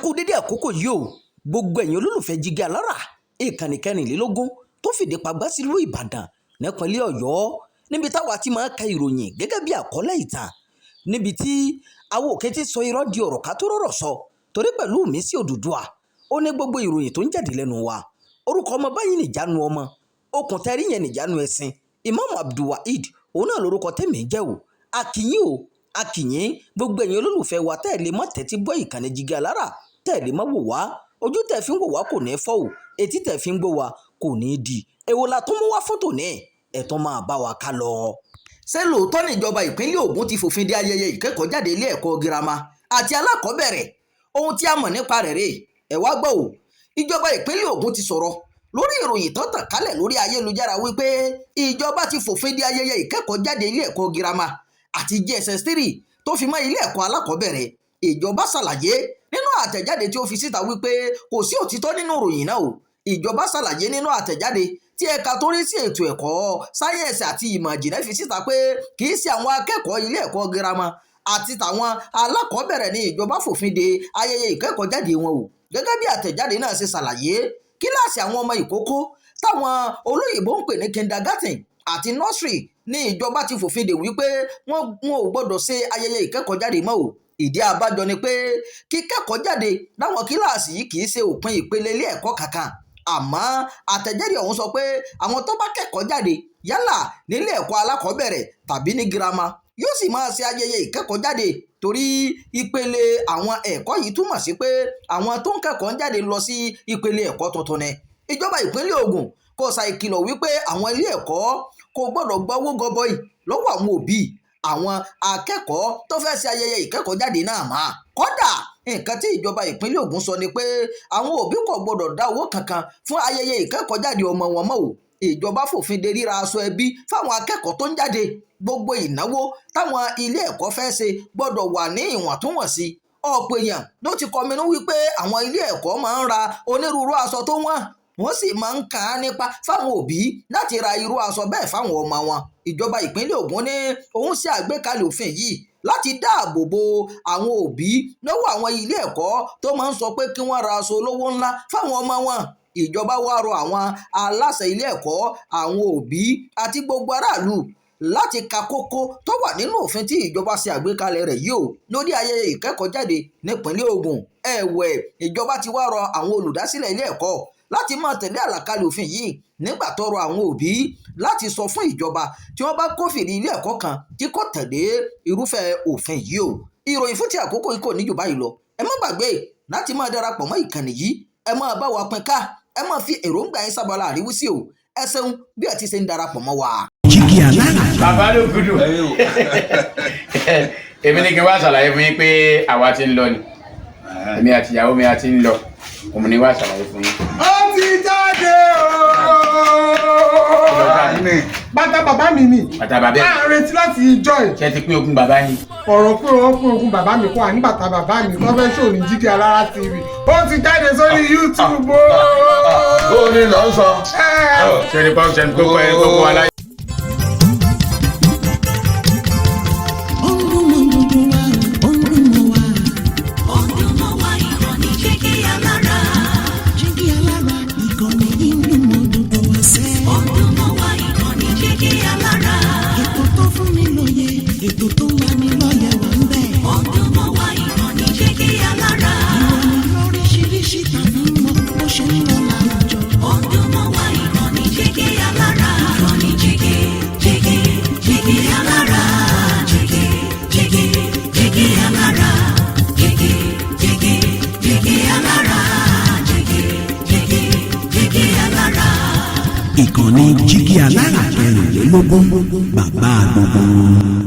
kú dédé àkókò yìí o gbogbo ẹ̀yin olólùfẹ́ Jígí Alára ìkànnì kẹrìnlélógún tó fìdí pagbá sílùú Ìbàdàn nípínlẹ̀ Ọ̀yọ́ níbi táwa ti máa ka ìròyìn gẹ́gẹ́ bí àkọlé ìtàn níbi tí àwọn òkè ti sọ irọ́ di ọ̀rọ̀ ká tó rọ̀rọ̀ sọ torí pẹ̀lú mi sí Odùduwà ó ní gbogbo ìròyìn tó ń jáde lẹ́nu wa orúkọ ọmọ báyìí nìjánu ọmọ okùn tẹ́rí yẹn nìjánu ẹ̀sìn Imam Abdulwaheed òun náà lórúkọ tèmi jẹ́ o akìyìn gbogbo ẹ̀yin olólùfẹ́ wa tẹ́ẹ̀lé mọ́ tẹ́tí gbọ́ ìkànnì Jígí Alára tẹ́ẹ̀lé mọ́ wò wá ojú tẹ́ fi ń wò wá kò ní fọ́ o etí tẹ́ fi ń gbọ́ wa kò ní di èwo la tó mú wá fótò ní ẹ̀tọ́ máa bá wa ká lọ. ṣé lóòótọ́ níjọba ìpínlẹ̀ Ògùn ti fòfin de ayẹyẹ ìkẹ́kọ̀ọ́ jáde ilé ẹ̀kọ́ girama àti alákọ̀ọ́bẹ̀rẹ̀ ohun tí a mọ̀ nípa rẹ̀ rèé ẹ̀ wá gbọ́ o ìjọba ìpínlẹ̀ Ògùn ti sọ̀rọ̀ lórí ìròyìn tó tàn kálẹ̀ lórí ayélujára wípé ìjọba ti fòfin de ayẹyẹ ìkẹ́kọ̀ọ́ jáde ilé ẹ̀kọ́ girama àti JSS 3 tó fi mọ́ ilé ẹ̀kọ́ alákọ̀ọ́bẹ̀rẹ̀ ìjọba ṣàlàyé nínú àtẹ̀jáde tí ó fi síta wípé kò sí òtítọ́ nínú ìròyìn náà o ìjọba ṣàlàyé nínú àtẹ̀jáde tí ẹ̀ka tó rí sí ètò ẹ̀kọ́ sáyẹ́ǹsì àti ìmọ̀ ìjìnlẹ̀ fi síta pé kì í ṣe àwọn akẹ́kọ̀ọ́ ilé ẹ̀kọ́ girama àti tàwọn alákọ̀ọ́bẹ̀rẹ̀ ní ìjọba fòfin de ayẹyẹ ìkẹ́kọ̀ọ́ jáde wọn o gẹ́gẹ́ bí àtẹ̀jáde náà ṣe ṣàlàyé kíláàsì àwọn ọmọ ìkókó táwọn olóyìnbó ń pè ní kindergarten àti nursery ní ìjọba ti fòfin dè wípé wọn ò gbọdọ̀ ṣe ayẹyẹ ìkẹ́kọ̀ọ́ jáde mọ́ o ìdí àbájọ ni pé kíkẹ́kọ̀ọ́ jáde láwọn kíláàsì yìí kì í ṣe òpin ìpele ilé ẹ̀kọ́ kankan àmọ́ àtẹ̀jáde ọ̀hún sọ pé àwọn tó bá kẹ́kọ̀ọ́ jáde yálà nílé ẹ̀kọ́ alákọ̀ọ́bẹ̀rẹ̀ tàbí ní girama yóò sì máa ṣe ayẹyẹ ìkẹ́kọ̀ọ́ jáde torí ìpele àwọn ẹ̀kọ́ yìí túmọ̀ sí pé àwọn tó ń kẹ́kọ̀ọ́ jáde lọ sí ìpele ẹ̀kọ́ tuntun ni ìjọba ìpínlẹ̀ Ògùn kò ṣàìkìlọ̀ wípé àwọn ilé ẹ̀kọ́ kò gbọ́dọ̀ gba owó gọbọi lọ́wọ́ àwọn òbí àwọn akẹ́kọ̀ọ́ tó fẹ́ ṣe ayẹyẹ ìkẹ́kọ̀ọ́ jáde náà mà kódà nǹkan tí ìjọba ìpínlẹ̀ Ògùn sọ ni pé àwọn òbí kò gbọ́dọ̀ dá owó kankan fún ayẹyẹ ìkẹ́kọ̀ọ́ jáde ọmọ wọn mọ́ o ìjọba fòfin de ríra aṣọ ẹbí fáwọn akẹ́kọ̀ọ́ tó ń jáde gbogbo ìnáwó táwọn ilé ẹ̀kọ́ fẹ́ ṣe gbọ́dọ̀ wà ní ìwọ̀ntúnwọ̀nsí ọ̀pọ̀ èèyàn ló ti kọminú wípé àwọn ilé ẹ̀kọ́ máa ń ra onírúurú aṣọ tó wọ́n sì máa ń kàn án nípa fáwọn òbí láti ra irú aṣọ bẹ́ẹ̀ fáwọn ọmọ wọn ìjọba ìpínlẹ̀ Ògùn ní òun ṣe àgbékalẹ̀ òfin yìí láti dáàbò bo àwọn òbí lọ́wọ́ àwọn ilé ẹ̀kọ́ tó máa ń sọ pé kí wọ́n ra aṣọ olówó ńlá fáwọn ọmọ wọn ìjọba wá rọ àwọn aláṣẹ ilé ẹ̀kọ́ àwọn òbí àti gbogbo aráàlú láti ka kókó tó wà nínú òfin tí ìjọba ṣe àgbékalẹ̀ rẹ̀ yìí o lórí ayẹyẹ ìkẹ́kọ̀ọ́ jáde nípínlẹ̀ Ògùn ẹ̀wẹ̀ ìjọba ti wá rọ àwọn olùdásílẹ̀ ilé ẹ̀kọ́ láti máa tẹ̀lé àlàkalẹ̀ òfin yìí nígbà tó rọ àwọn òbí láti sọ fún ìjọba tí wọ́n bá kófìrí ilé ẹ̀kọ́ kan tí kò tẹ̀lé irúfẹ́ òfin yìí o ìròyìn fún ti àkókò yìí kò ní jù báyìí lọ ẹ má gbàgbé láti máa darapọ̀ mọ́ ìkànnì yìí ẹ máa bá wa pín ká ẹ máa fi èròǹgbà yín sábàlá àríwísí o ẹ ṣeun bí ẹ ti ṣe ń darapọ̀ mọ́ wa. Jígí Alára. bàbá ló gudu èmi ní kí n wá ṣàlàyé fún yín pé àwa ti ń lọ ni èmi àti ìyàwó mi a ti ń lọ òun ni wá ṣàlàyé fún yín. ó ti jáde bàtà bàbá mi ni bàtà bàbá a retí láti ìjọ ẹ̀. ṣe ti pín ogún bàbá yín. ọ̀rọ̀ pé wọ́n pín ogún bàbá mi kó wà ní bàtà bàbá mi tó fẹ́ ṣò ní Jígí Alára TV ó ti jáde sórí YouTube ó ní lọ sọ. ṣe ni pọ́ńṣẹ́ ní gbogbo aláyé. Ètò tó wà ní lọ́yẹ̀ wà ń bẹ̀. Ọdún mọ́ wá ìkànnì Jígí Alára. Ìròyìn lóríṣiríṣi tàbí mọ bó ṣe ń lọ láwùjọ. Ọdún mọ́ wá ìkànnì Jígí Alára. Ìkànnì Jígí Alára. Jígí Alára. Jígí Alára. Jígí Alára. Ìkànnì Jígí Alára 24 bàbá gbogbo.